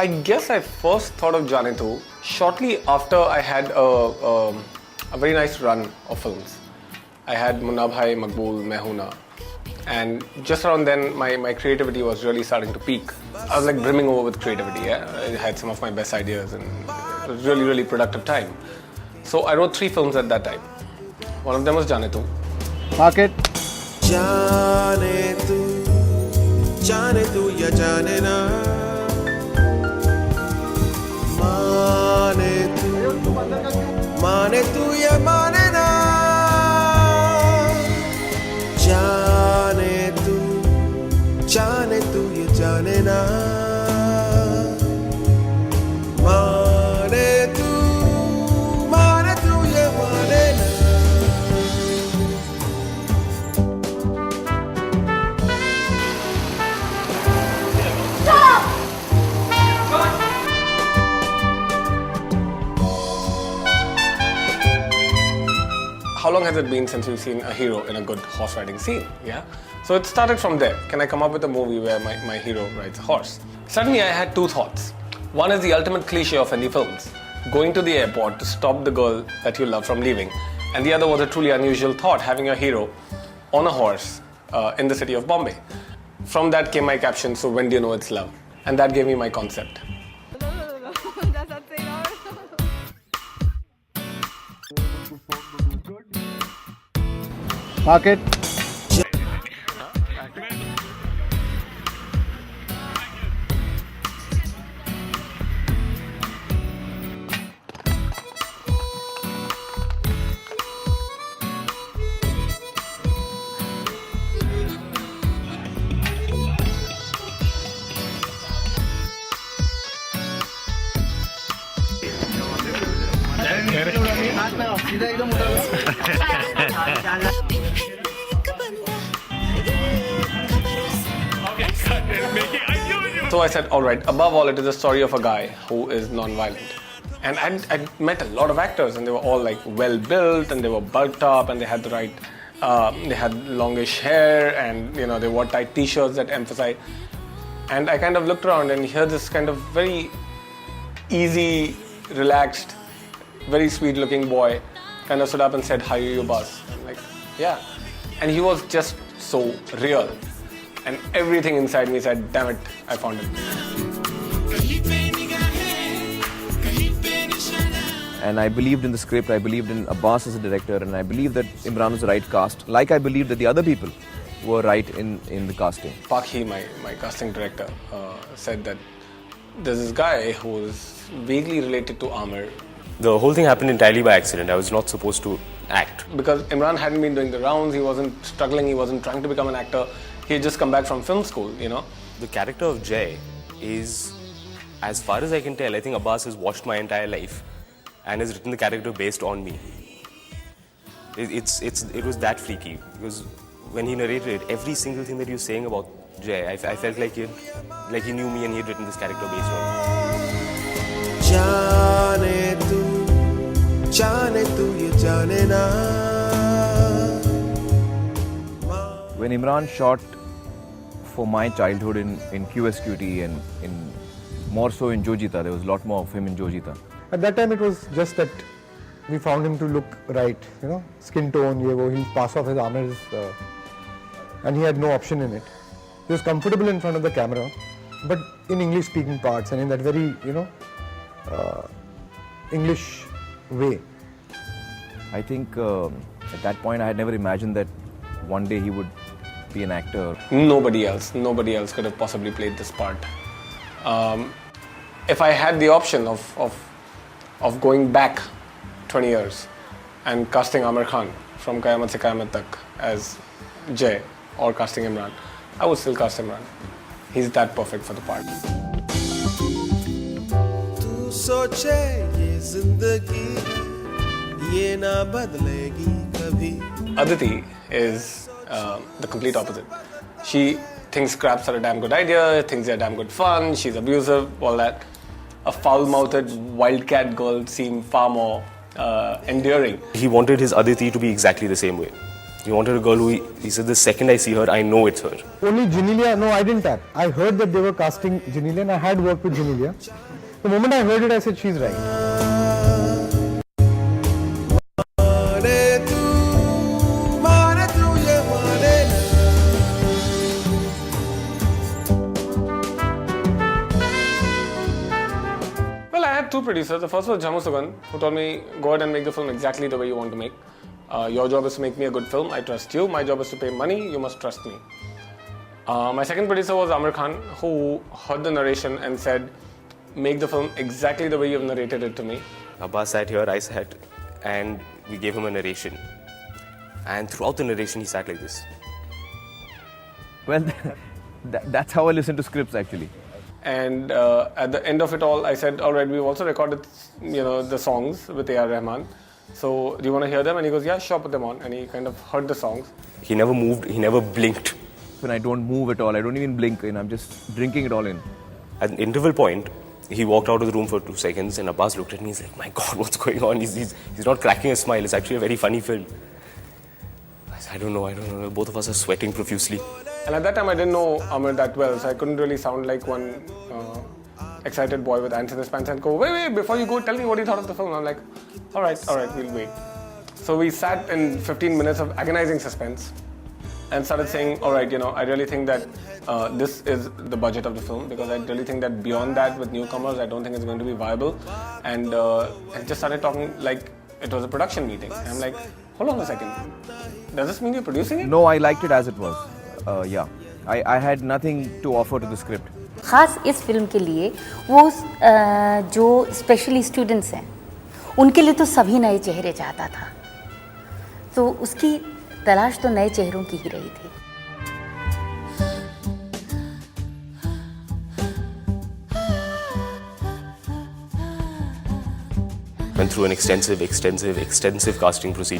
I guess I first thought of GeNeLiA shortly after I had a very nice run of films. I had Munna Bhai, Maqbool, Mehuna, and just around then my creativity was really starting to peak. I was like brimming over with creativity. Yeah? I had some of my best ideas and it was really productive time. So I wrote 3 films at that time. One of them was GeNeLiA. Market. जाने तू या जाने ना माने तू या माने ना जाने तू या जाने ना माने तू या माने ना. How long has it been since we've seen a hero in a good horse riding scene? Yeah. So it started from there. Can I come up with a movie where my hero rides a horse? Suddenly I had 2 thoughts. One is the ultimate cliche of any films, going to the airport to stop the girl that you love from leaving. And the other was a truly unusual thought, having a hero on a horse in the city of Bombay. From that came my caption, so when do you know it's love? And that gave me my concept. Market. So I said, all right, above all, it is a story of a guy who is non-violent. And I'd met a lot of actors and they were all like well-built and they were bulked up and they had the right, they had longish hair and you know they wore tight t-shirts that emphasize. And I kind of looked around and here's this kind of very easy, relaxed, very sweet-looking boy kind of stood up and said, "How are you, boss?" I'm like, yeah. And he was just so real. And everything inside me said, damn it, I found it. And I believed in the script, I believed in Abbas as a director, and I believed that Imran was the right cast, like I believed that the other people were right in the casting. Pakhi, my casting director, said that there's this guy who was vaguely related to Aamir. The whole thing happened entirely by accident. I was not supposed to act. Because Imran hadn't been doing the rounds, he wasn't struggling, he wasn't trying to become an actor. He had just come back from film school, you know. The character of Jay is, as far as I can tell, I think Abbas has watched my entire life and has written the character based on me. It was that freaky because when he narrated every single thing that he was saying about Jay, I felt like he knew me and he had written this character based on me. When Imran shot for my childhood in QSQT and more so in Jo Jeeta, there was a lot more of him in Jo Jeeta. At that time, it was just that we found him to look right, you know, skin tone, he'll pass off his Aamir's, and he had no option in it. He was comfortable in front of the camera, but in English-speaking parts and in that very, you know, English way. I think at that point I had never imagined that one day he would be an actor. Nobody else could have possibly played this part. If I had the option of going back 20 years and casting Aamir Khan from Qayamat Se Qayamat Tak as Jay or casting Imran, I would still cast Imran. He's that perfect for the part. Aditi is the complete opposite. She thinks scraps are a damn good idea, thinks they're damn good fun, she's abusive, all that. A foul-mouthed wildcat girl seemed far more endearing. He wanted his Aditi to be exactly the same way. He wanted a girl who he said the second I see her, I know it's her. Only GeNeLiA, no, I didn't tap. I heard that they were casting GeNeLiA and I had worked with GeNeLiA. The moment I heard it, I said, she's right. Well, I had two producers. The first was Jamusugan, who told me, go ahead and make the film exactly the way you want to make. Your job is to make me a good film. I trust you. My job is to pay money. You must trust me. My second producer was Amir Khan, who heard the narration and said, make the film exactly the way you've narrated it to me. Abbas sat here, I sat, and we gave him a narration. And throughout the narration, he sat like this. Well, that's how I listen to scripts actually. And at the end of it all, I said, all right, we've also recorded, the songs with A.R. Rahman. So do you want to hear them? And he goes, yeah, sure, put them on. And he kind of heard the songs. He never moved, he never blinked. When I don't move at all, I don't even blink, and I'm just drinking it all in. At an interval point, he walked out of the room for 2 seconds, and Abbas looked at me. He's like, "My God, what's going on?" He's not cracking a smile. It's actually a very funny film. I said, I don't know. Both of us are sweating profusely. And at that time, I didn't know Amir that well, so I couldn't really sound like one excited boy with ants in his pants and go, wait, before you go, tell me what you thought of the film. I'm like, all right, we'll wait. So we sat in 15 minutes of agonizing suspense and started saying, all right, I really think that this is the budget of the film, because I really think that beyond that, with newcomers, I don't think it's going to be viable. And just started talking like it was a production meeting. And I'm like, hold on a second. Does this mean you're producing it? No, I liked it as it was. Yeah. I had nothing to offer to the script. ख़ास इस film के लिए वो जो specially students हैं उनके लिए तो सभी नए चेहरे चाहता था, तो उसकी तलाश तो नए चेहरों की ही रही थी. Went through an extensive casting procedure.